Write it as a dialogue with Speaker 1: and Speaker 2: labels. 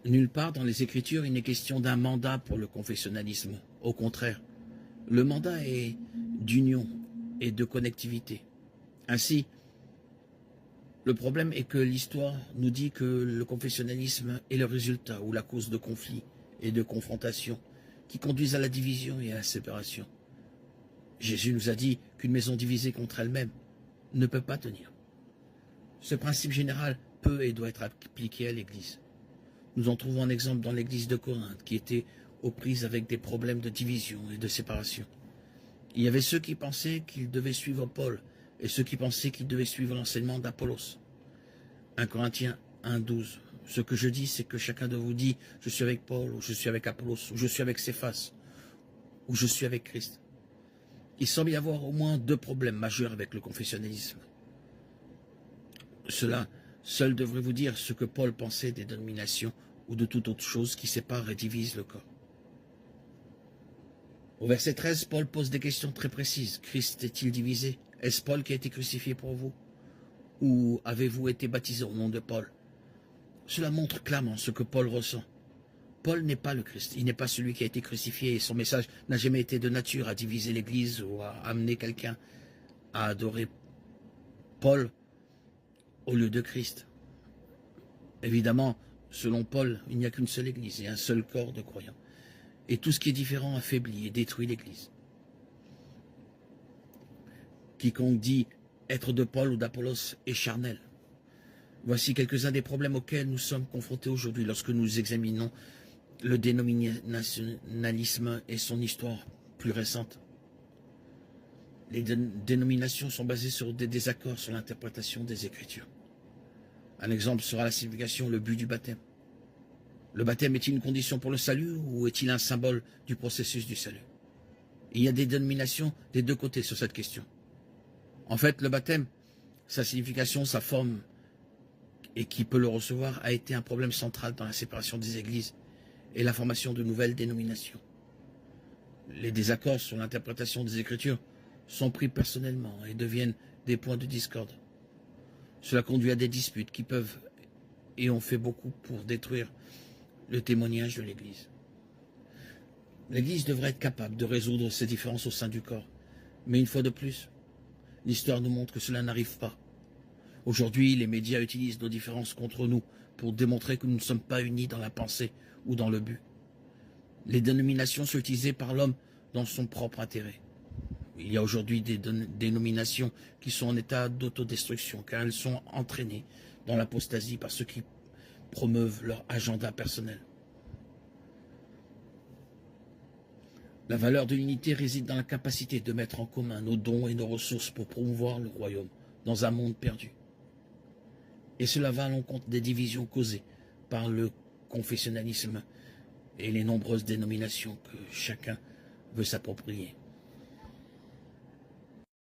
Speaker 1: Nulle part dans les Écritures il n'est question d'un mandat pour le confessionnalisme. Au contraire, le mandat est d'union et de connectivité. Ainsi, le problème est que l'histoire nous dit que le confessionnalisme est le résultat ou la cause de conflits et de confrontations qui conduisent à la division et à la séparation. Jésus nous a dit qu'une maison divisée contre elle-même ne peut pas tenir. Ce principe général peut et doit être appliqué à l'Église. Nous en trouvons un exemple dans l'Église de Corinthe qui était aux prises avec des problèmes de division et de séparation. Il y avait ceux qui pensaient qu'ils devaient suivre Paul et ceux qui pensaient qu'ils devaient suivre l'enseignement d'Apollos. 1 Corinthiens 1,12. Ce que je dis, c'est que chacun de vous dit « je suis avec Paul » ou « je suis avec Apollos » ou « je suis avec Céphas » ou « je suis avec Christ ». Il semble y avoir au moins deux problèmes majeurs avec le confessionnalisme. Cela seul devrait vous dire ce que Paul pensait des dénominations ou de toute autre chose qui sépare et divise le corps. Au verset 13, Paul pose des questions très précises. Christ est-il divisé? Est-ce Paul qui a été crucifié pour vous? Ou avez-vous été baptisé au nom de Paul? Cela montre clairement ce que Paul ressent. Paul n'est pas le Christ, il n'est pas celui qui a été crucifié et son message n'a jamais été de nature à diviser l'Église ou à amener quelqu'un à adorer Paul au lieu de Christ. Évidemment, selon Paul, il n'y a qu'une seule Église et un seul corps de croyants. Et tout ce qui est différent affaiblit et détruit l'Église. Quiconque dit être de Paul ou d'Apollos est charnel. Voici quelques-uns des problèmes auxquels nous sommes confrontés aujourd'hui lorsque nous examinons le dénominationnalisme et son histoire plus récente. Les dénominations sont basées sur des désaccords sur l'interprétation des Écritures. Un exemple sera la signification, le but du baptême. Le baptême est-il une condition pour le salut ou est-il un symbole du processus du salut? Il y a des dénominations des deux côtés sur cette question. En fait, le baptême, sa signification, sa forme et qui peut le recevoir a été un problème central dans la séparation des églises et la formation de nouvelles dénominations. Les désaccords sur l'interprétation des Écritures sont pris personnellement et deviennent des points de discorde. Cela conduit à des disputes qui peuvent et ont fait beaucoup pour détruire le témoignage de l'Église. L'Église devrait être capable de résoudre ces différences au sein du corps. Mais une fois de plus, l'histoire nous montre que cela n'arrive pas. Aujourd'hui, les médias utilisent nos différences contre nous pour démontrer que nous ne sommes pas unis dans la pensée ou dans le but. Les dénominations sont utilisées par l'homme dans son propre intérêt. Il y a aujourd'hui des dénominations qui sont en état d'autodestruction car elles sont entraînées dans l'apostasie par ceux qui promeuvent leur agenda personnel. La valeur de l'unité réside dans la capacité de mettre en commun nos dons et nos ressources pour promouvoir le royaume dans un monde perdu. Et cela va à l'encontre des divisions causées par le confessionnalisme et les nombreuses dénominations que chacun veut s'approprier.